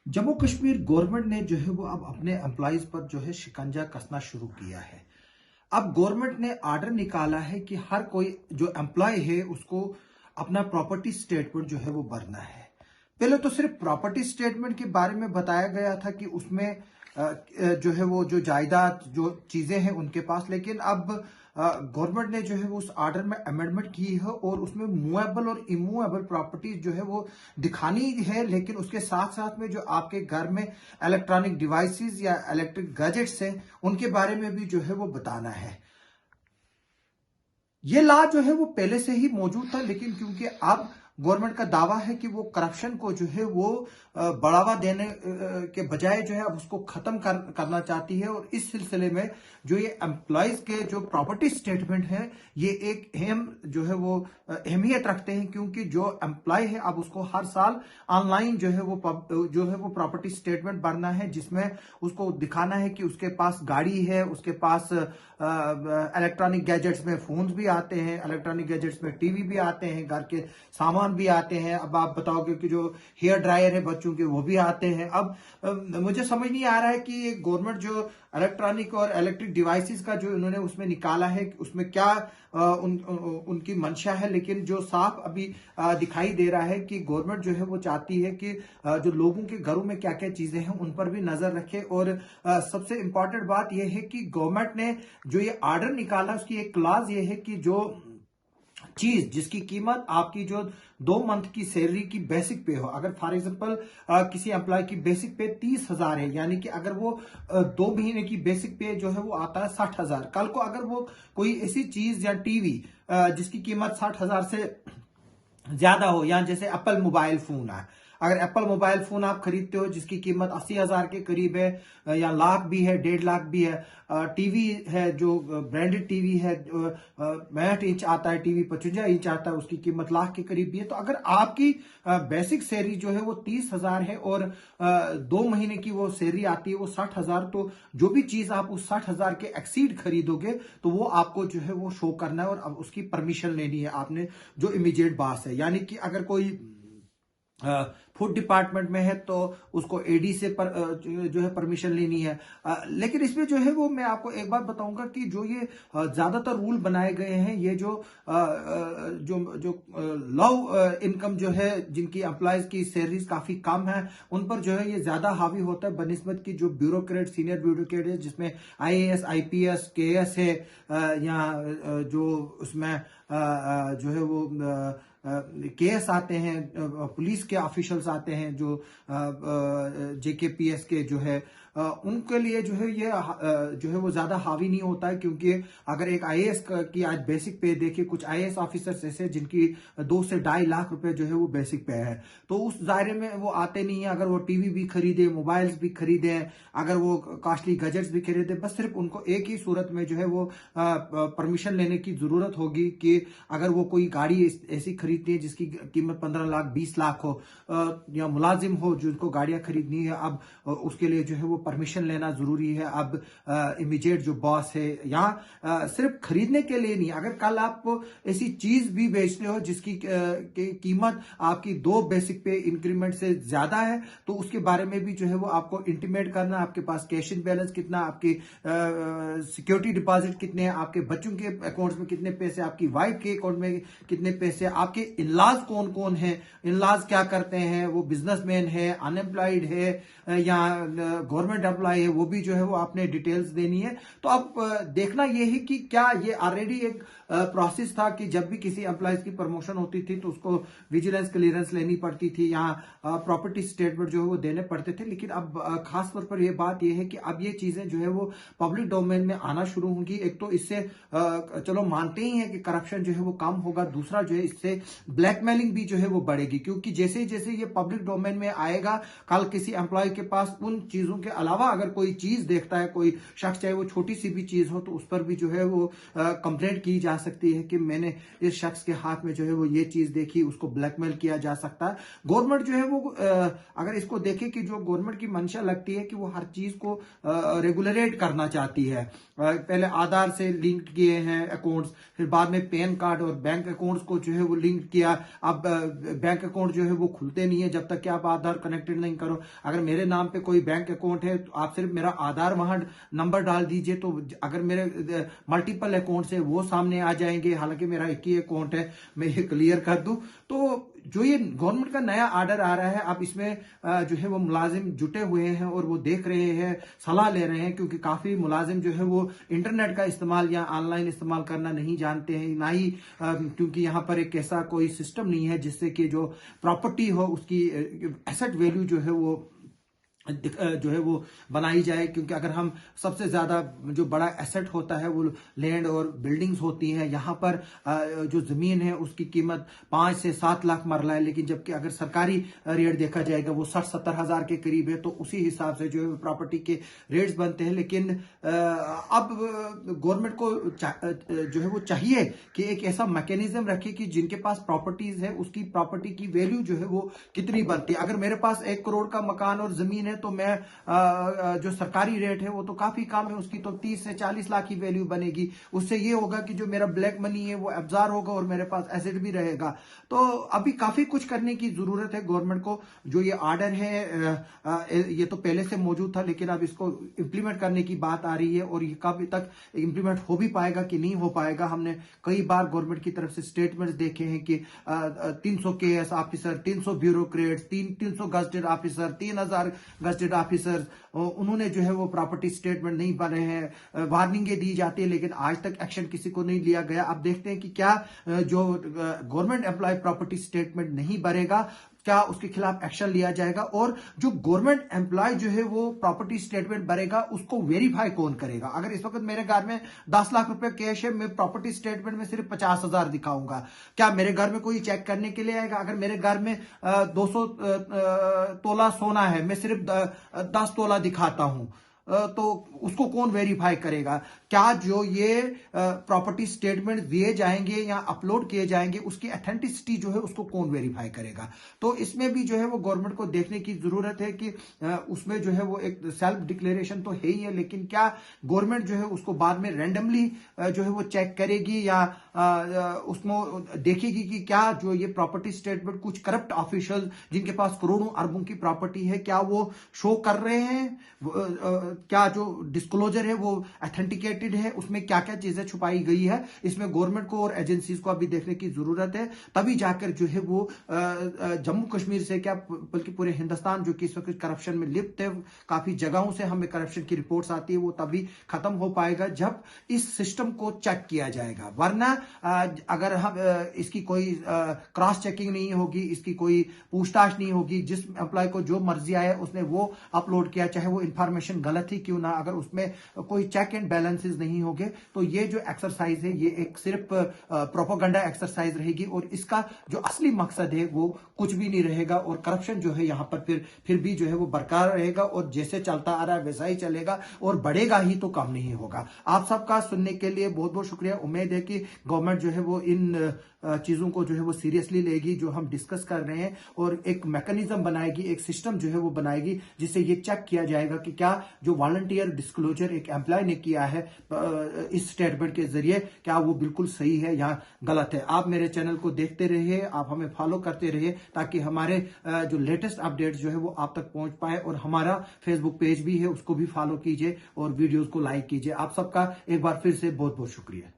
Jammu Kashmir government ने जो है वो अब अपने एम्प्लॉयज पर जो है शिकंजा कसना शुरू किया है। अब गवर्नमेंट ने ऑर्डर निकाला है कि हर कोई जो एम्प्लॉय है उसको अपना प्रॉपर्टी स्टेटमेंट जो है वो भरना है। पहले तो सिर्फ प्रॉपर्टी स्टेटमेंट के बारे में बताया गया था कि उसमें जो है वो जो जायदाद जो चीजें हैं उनके पास, लेकिन अब गवर्नमेंट ने जो है वो उस ऑर्डर में अमेंडमेंट की है और उसमें मूवेबल और इमूवेबल प्रॉपर्टीज जो है वो दिखानी है, लेकिन उसके साथ साथ में जो आपके घर में इलेक्ट्रॉनिक डिवाइसेस या इलेक्ट्रिक गैजेट्स हैं उनके बारे में भी जो है वो बताना है। ये लॉ जो है वो पहले से ही मौजूद था, लेकिन क्योंकि अब गवर्नमेंट का दावा है कि वो करप्शन को जो है वो बढ़ावा देने के बजाय जो है अब उसको खत्म करना चाहती है, और इस सिलसिले में जो ये एम्प्लॉयज के जो प्रॉपर्टी स्टेटमेंट है ये एक अहम जो है वो अहमियत रखते हैं, क्योंकि जो एम्प्लॉय है अब उसको हर साल ऑनलाइन जो है वो प्रॉपर्टी स्टेटमेंट भरना है, जिसमें उसको दिखाना है कि उसके पास गाड़ी है, उसके पास इलेक्ट्रॉनिक गैजेट्स में फोन्स भी आते हैं, इलेक्ट्रॉनिक गैजेट्स में टीवी भी आते हैं, घर के सामान भी आते हैं। अब आप बताओगे कि जो हेयर ड्रायर है बच्चों के वो भी आते हैं। अब मुझे समझ नहीं आ रहा है कि ये गवर्नमेंट जो इलेक्ट्रॉनिक और इलेक्ट्रिक डिवाइसेस का जो इन्होंने उसमें निकाला है उसमें क्या उनकी मंशा है, लेकिन जो साफ अभी दिखाई दे रहा है कि गवर्नमेंट जो है वो चाहती है कि जो लोगों के घरों में क्या क्या चीजें हैं उन पर भी नजर रखे। और सबसे इंपॉर्टेंट बात यह है कि गवर्नमेंट ने जो ये ऑर्डर निकाला उसकी एक क्लॉज ये है कि जो चीज जिसकी कीमत आपकी जो 2 मंथ की सैलरी की बेसिक पे हो, अगर फॉर एग्जांपल किसी एम्प्लॉय की बेसिक पे 30,000 है, यानी कि अगर वो 2 महीने की बेसिक पे जो है वो आता है 60,000, कल को अगर वो कोई ऐसी चीज या टीवी जिसकी कीमत 60,000 से ज्यादा हो, या जैसे एप्पल मोबाइल फोन है, अगर एप्पल मोबाइल फोन आप खरीदते हो जिसकी कीमत 80,000 के करीब है, या लाख भी है, 1.5 लाख भी है, टीवी है जो ब्रांडेड टीवी है, 65 इंच आता है टीवी, 55 इंच आता है, उसकी कीमत लाख के करीब भी है। तो अगर आपकी बेसिक सैलरी जो है वो 30,000 है और 2 महीने की वो सैलरी आती है वो 60,000, तो जो भी चीज आप उस 60,000 के एक्सीड खरीदोगे तो वो आपको जो है वो शो करना है, और अब उसकी परमिशन लेनी है आपने जो इमीडिएट बॉस है। यानी कि अगर कोई फूड डिपार्टमेंट में है तो उसको एडी से जो है परमिशन लेनी है। लेकिन इसमें जो है वो मैं आपको एक बात बताऊंगा कि जो ये ज्यादातर रूल बनाए गए हैं, ये जो जो लो इनकम जो है जिनकी एम्प्लॉयज की सैलरीज काफी कम है उन पर जो है ये ज्यादा हावी होता है बनिस्बत की जो ब्यूरोक्रेट, सीनियर ब्यूरोक्रेट है, जिसमें आईएएस, आईपीएस, केएस है, या जो उसमें जो है वो केएस आते हैं, पुलिस के ऑफिशियल्स आते हैं, जो जेकेपीएस के जो है उनके लिए जो है ये जो है वो ज्यादा हावी नहीं होता है, क्योंकि अगर एक आईएएस की आज बेसिक पे देखिए, कुछ आईएएस ऑफिसर्स ऐसे जिनकी 2 से 2.5 लाख रुपए जो है वो बेसिक पे है, तो उस दायरे में वो आते नहीं है। अगर वो टीवी भी खरीदे, मोबाइल्स भी खरीदे, अगर वो कॉस्टली गैजेट्स भी खरीदे, बस सिर्फ उनको एक ही सूरत में जो है वो परमिशन लेने की जरूरत होगी कि अगर वो कोई गाड़ी ऐसी खरीदती है जिसकी कीमत 15 लाख 20 लाख हो, या मुलाजिम हो जिनको गाड़ियां खरीदनी है, अब उसके लिए जो है वो परमिशन लेना जरूरी है। अब इमीडिएट जो बॉस है यहाँ सिर्फ खरीदने के लिए नहीं, अगर कल आप ऐसी चीज भी बेचते हो जिसकी कीमत आपकी 2 बेसिक पे इंक्रीमेंट से ज्यादा है, तो उसके बारे में भी जो है वो आपको इंटीमेट करना, आपके पास कैश इन बैलेंस कितना, आपकी सिक्योरिटी डिपॉजिट कितने हैं, आपके बच्चों के अकाउंट्स में कितने पैसे, आपकी वाइफ के अकाउंट में कितने पैसे, आपके इनलॉज कौन कौन है, इनलॉज क्या करते हैं, वो बिजनेसमैन है, अनएम्प्लॉयड है, या गवर्नमेंट एम्प्लॉय है, वो भी जो है वो आपने डिटेल्स देनी है। तो अब देखना ये है कि क्या ये ऑलरेडी एक प्रोसेस था कि जब भी किसी एम्प्लॉयज की प्रमोशन होती थी तो उसको विजिलेंस क्लियरेंस लेनी पड़ती थी, या प्रॉपर्टी स्टेटमेंट जो है वो देने पड़ते थे। लेकिन अब खास तौर पर यह बात यह है कि अब ये चीजें जो है वो पब्लिक डोमेन में आना शुरू होंगी। एक तो इससे चलो मानते ही हैं कि करप्शन जो है वो कम होगा, दूसरा जो है इससे ब्लैकमेलिंग भी जो है वो बढ़ेगी, क्योंकि जैसे जैसे ये पब्लिक डोमेन में आएगा, कल किसी एम्प्लॉय के पास उन चीजों के अलावा अगर कोई चीज देखता है, कोई शख्स, चाहे वो छोटी सी भी चीज हो, तो उस पर भी जो है वो कंप्लेंट की जा सकती है कि मैंने इस शख्स के हाथ में जो है वो ये चीज देखी, उसको ब्लैकमेल किया जा सकता है। गवर्नमेंट जो है वो अगर इसको देखे कि जो गवर्नमेंट की मंशा लगती है कि वो हर चीज को रेगुलरेट करना चाहती है, पहले आधार से लिंक किए हैं अकाउंट्स, फिर बाद में पैन कार्ड और बैंक अकाउंट्स को जो है वो लिंक किया। अब बैंक अकाउंट जो है वो खुलते नहीं है जब तक कि आप आधार कनेक्टेड नहीं करो। अगर मेरे नाम पे कोई बैंक अकाउंट है तो आप सिर्फ मेरा आधार वहां नंबर डाल दीजिए, तो अगर मेरे मल्टीपल अकाउंट है वो सामने आ जाएंगे। हालांकि मेरा एक ही अकाउंट है, मैं ये क्लियर कर दूं। तो जो ये गवर्नमेंट का नया आर्डर आ रहा है, अब इसमें जो है वो मुलाजिम जुटे हुए हैं और वो देख रहे हैं, सलाह ले रहे हैं, क्योंकि काफी मुलाजिम जो है वो इंटरनेट का इस्तेमाल या ऑनलाइन इस्तेमाल करना नहीं जानते हैं, ना ही क्योंकि यहाँ पर एक ऐसा कोई सिस्टम नहीं है जिससे कि जो प्रॉपर्टी हो उसकी एसेट वैल्यू जो है वो वो बनाई जाए। क्योंकि अगर हम सबसे ज्यादा जो बड़ा एसेट होता है वो लैंड और बिल्डिंग्स होती हैं, यहाँ पर जो जमीन है उसकी कीमत 5 से 7 लाख मरला है, लेकिन जबकि अगर सरकारी रेट देखा जाएगा वो 60-70 हजार के करीब है। तो उसी हिसाब से जो है प्रॉपर्टी के रेट्स बनते हैं। लेकिन अब गवर्नमेंट को जो है वो चाहिए कि एक ऐसा मैकेनिज्म रखे कि जिनके पास प्रॉपर्टीज है उसकी प्रॉपर्टी की वैल्यू जो है वो कितनी बनती है। अगर मेरे पास 1 करोड़ का मकान और जमीन तो मैं जो सरकारी रेट है वो तो काफी कम है, उसकी तो 30 से 40 लाख की वैल्यू बनेगी। उससे ये होगा कि जो मेरा ब्लैक मनी है वो एब्जॉर्ब होगा और मेरे पास एसेट भी रहेगा। तो अभी काफी कुछ करने की जरूरत है गवर्नमेंट को। जो ये ऑर्डर है ये तो पहले से मौजूद था, लेकिन अब इसको इंप्लीमेंट करने की बात आ रही है और ये कब तक इंप्लीमेंट हो भी पाएगा कि नहीं हो पाएगा। हमने कई बार गवर्नमेंट की तरफ से स्टेटमेंट्स देखे हैं कि 300 KS officer, 300 bureaucrats, 300 gazetted officer, 3000 gazetted officer, उन्होंने जो है वो प्रॉपर्टी स्टेटमेंट नहीं बने हैं। वार्निंगें दी जाती है लेकिन आज तक एक्शन किसी को नहीं लिया गया। अब देखते हैं कि क्या जो गवर्नमेंट एम्प्लॉय प्रॉपर्टी स्टेटमेंट नहीं भरेगा क्या उसके खिलाफ एक्शन लिया जाएगा, और जो गवर्नमेंट एम्प्लॉय जो है वो प्रॉपर्टी स्टेटमेंट भरेगा उसको वेरीफाई कौन करेगा। अगर इस वक्त मेरे घर में 10 लाख रुपए कैश है, मैं प्रॉपर्टी स्टेटमेंट में सिर्फ 50 हजार दिखाऊंगा, क्या मेरे घर में कोई चेक करने के लिए आएगा? अगर मेरे घर में 200 तोला सोना है, मैं सिर्फ 10 तोला दिखाता हूं, तो उसको कौन वेरीफाई करेगा? क्या जो ये प्रॉपर्टी स्टेटमेंट दिए जाएंगे या अपलोड किए जाएंगे उसकी अथेंटिसिटी जो है उसको कौन वेरीफाई करेगा? तो इसमें भी जो है वो गवर्नमेंट को देखने की जरूरत है कि उसमें जो है वो एक सेल्फ डिक्लेरेशन तो है ही है, लेकिन क्या गवर्नमेंट जो है उसको बाद में रैंडमली जो है वो चेक करेगी या उसको देखेगी कि क्या जो ये प्रॉपर्टी स्टेटमेंट कुछ करप्ट ऑफिशियल जिनके पास करोड़ों अरबों की प्रॉपर्टी है क्या वो शो कर रहे हैं? क्या जो डिस्क्लोजर है वो ऑथेंटिकेटेड है, उसमें क्या क्या चीजें छुपाई गई है? इसमें गवर्नमेंट को और एजेंसीज को अभी देखने की जरूरत है। तभी जाकर जो है वो जम्मू कश्मीर से क्या बल्कि पूरे हिंदुस्तान जो कि इस वक्त करप्शन में लिप्त है, काफी जगहों से हमें करप्शन की रिपोर्ट्स आती है, वो तभी खत्म हो पाएगा जब इस सिस्टम को चेक किया जाएगा। वरना अगर हम इसकी कोई क्रॉस चेकिंग नहीं होगी, इसकी कोई पूछताछ नहीं होगी, जिस एम्प्लॉय को जो मर्जी आया उसने वो अपलोड किया, चाहे वो इंफॉर्मेशन गलत ही क्यों ना, अगर उसमें कोई चेक एंड बैलेंसेस नहीं होंगे तो ये जो एक्सरसाइज है ये एक सिर्फ प्रोपेगेंडा एक्सरसाइज रहेगी और इसका जो असली मकसद है वो कुछ भी नहीं रहेगा। और करप्शन जो है यहाँ पर फिर भी जो है वो बरकरार रहेगा और जैसे चलता आ रहा है वैसा ही चलेगा और बढ़ेगा ही, तो कम नहीं होगा। आप सबका सुनने के लिए बहुत बहुत शुक्रिया। उम्मीद है कि गवर्नमेंट जो है वो इन चीजों को जो है वो सीरियसली लेगी जो हम डिस्कस कर रहे हैं, और एक मैकेनिज्म बनाएगी, एक सिस्टम जो है वो बनाएगी जिससे ये चेक किया जाएगा कि क्या जो वॉलंटियर डिस्क्लोजर एक एम्प्लॉय ने किया है इस स्टेटमेंट के जरिए क्या वो बिल्कुल सही है या गलत है। आप मेरे चैनल को देखते रहिए, आप हमें फॉलो करते रहिए ताकि हमारे जो लेटेस्ट अपडेट्स जो है वो आप तक पहुंच पाए, और हमारा फेसबुक पेज भी है उसको भी फॉलो कीजिए और वीडियोस को लाइक कीजिए। आप सबका एक बार फिर से बहुत बहुत शुक्रिया।